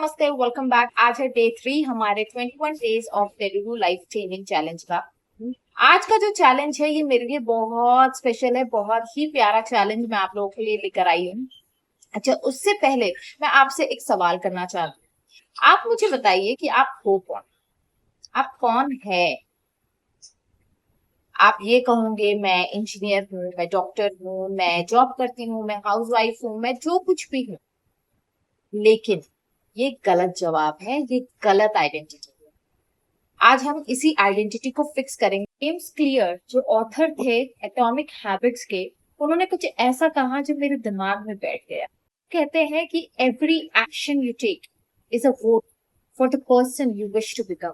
नमस्ते, welcome back. आज है डे 3 हमारे 21 days of Telugu life changing challenge का। आज का जो चैलेंज है ये मेरे लिए बहुत स्पेशल है, बहुत ही प्यारा चैलेंज मैं आप लोगों के लिए लेकर आई हूँ। अच्छा, उससे पहले मैं आपसे एक सवाल करना चाहती हूँ। आप मुझे बताइए कि आप हो कौन, आप कौन है। आप ये कहोगे मैं इंजीनियर हूँ, मैं डॉक्टर हूँ, मैं जॉब करती हूँ, मैं हाउसवाइफ हूँ, मैं जो कुछ भी हूँ, लेकिन ये गलत जवाब है, ये गलत आइडेंटिटी है। आज हम इसी आइडेंटिटी को फिक्स करेंगे। जेम्स क्लियर जो ऑथर थे एटॉमिक हैबिट्स के, उन्होंने कुछ ऐसा कहा जो मेरे दिमाग में बैठ गया। कहते हैं कि every action you take is a vote for the person you wish to become.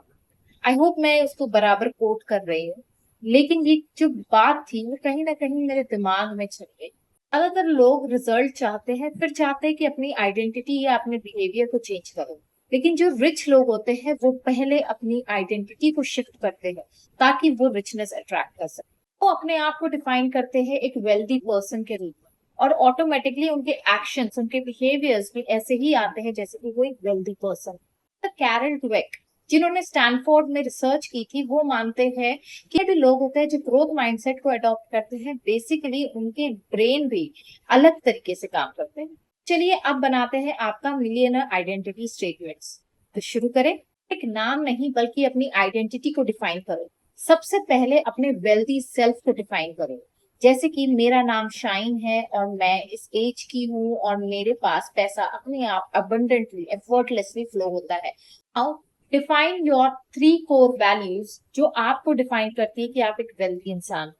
I hope मैं उसको बराबर कोट कर रही हूँ, लेकिन ये जो बात थी वो कहीं ना कहीं मेरे दिमाग में छप गई। ज्यादातर लोग रिजल्ट चाहते हैं, फिर चाहते हैं कि अपनी आइडेंटिटी या अपने बिहेवियर को चेंज करो, लेकिन जो रिच लोग होते हैं वो पहले अपनी आइडेंटिटी को शिफ्ट करते हैं ताकि वो रिचनेस अट्रैक्ट कर सके। वो अपने आप को डिफाइन करते हैं एक वेल्दी पर्सन के रूप में, और ऑटोमेटिकली उनके एक्शंस, उनके बिहेवियर्स भी ऐसे ही आते हैं जैसे कि वो एक वेल्दी पर्सन। कैरल डवेक जिन्होंने स्टैनफोर्ड में रिसर्च की थी, वो मानते हैं कि भी लोग होते हैं जो ग्रोथ माइंडसेट को अडॉप्ट करते हैं, बेसिकली उनके ब्रेन भी अलग तरीके से काम करते हैं। चलिए अब बनाते हैं आपका मिलियनर आइडेंटिटी स्टेटमेंट्स। तो शुरू करें। एक नाम नहीं बल्कि अपनी आइडेंटिटी को डिफाइन करो। सबसे पहले अपने वेल्दी सेल्फ को डिफाइन करो, जैसे कि मेरा नाम शाइन है और मैं इस एज की हूँ और मेरे पास पैसा अपने आप अबंडेंटली एफर्टलेसली फ्लो होता है। Now define your 3 core values जो आपको डिफाइन करती है कि आप एक वेल्दी इंसान,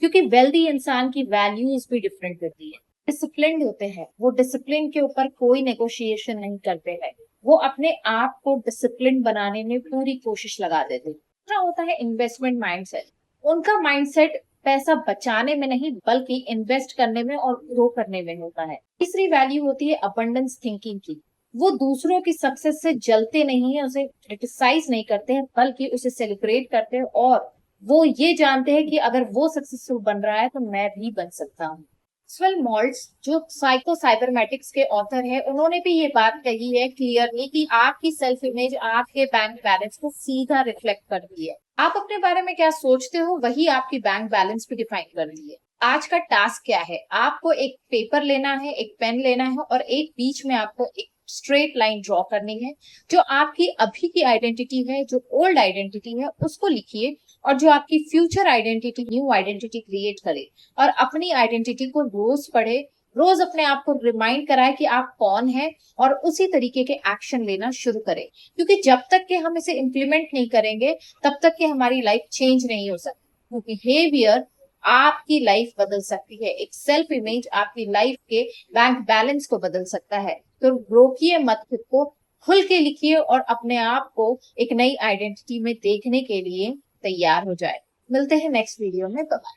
क्योंकि वेल्दी इंसान की वैल्यूज भी डिफरेंट होती है। डिसिप्लिन्ड होते हैं, वो डिसिप्लिन के ऊपर कोई नेगोशिएशन नहीं करते हैं, वो अपने आप को डिसिप्लिन बनाने में पूरी कोशिश लगा देते हैं। दूसरा होता है इन्वेस्टमेंट माइंडसेट। उनका माइंडसेट पैसा बचाने में नहीं बल्कि इन्वेस्ट करने में और ग्रो करने में होता है। तीसरी वैल्यू होती है अबंडेंस थिंकिंग की। वो दूसरों की सक्सेस से जलते नहीं है, उसे क्रिटिसाइज नहीं करते हैं बल्कि उसे सेलिब्रेट करते हैं, और वो ये जानते हैं कि अगर वो सक्सेसफुल बन रहा है तो मैं भी बन सकता हूँ। मैक्सवेल मॉल्ट्ज जो साइको साइबरमेटिक्स के ऑथर है, उन्होंने भी ये बात कही है क्लियरली कि आपकी सेल्फ इमेज आपके बैंक बैलेंस को सीधा रिफ्लेक्ट करती है। आप अपने बारे में क्या सोचते हो वही आपकी बैंक बैलेंस भी डिफाइन करती है। आज का टास्क क्या है? आपको एक पेपर लेना है, एक पेन लेना है और एक बीच में आपको एक स्ट्रेट लाइन ड्रॉ करनी है। जो आपकी अभी की आइडेंटिटी है, जो ओल्ड आइडेंटिटी है, उसको लिखिए, और जो आपकी future identity, new identity create करे, और अपनी आइडेंटिटी को रोज पढ़े, रोज अपने आप को रिमाइंड कराए कि आप कौन है, और उसी तरीके के एक्शन लेना शुरू करें। क्योंकि जब तक कि हम इसे इम्प्लीमेंट नहीं करेंगे तब तक कि हमारी लाइफ चेंज नहीं हो सकती। बिहेवियर आपकी लाइफ बदल सकती है, एक सेल्फ इमेज आपकी लाइफ के बैंक बैलेंस को बदल सकता है। तो रोकिए मत खुद को, खुल के लिखिए और अपने आप को एक नई आइडेंटिटी में देखने के लिए तैयार हो जाए। मिलते हैं नेक्स्ट वीडियो में। बाय।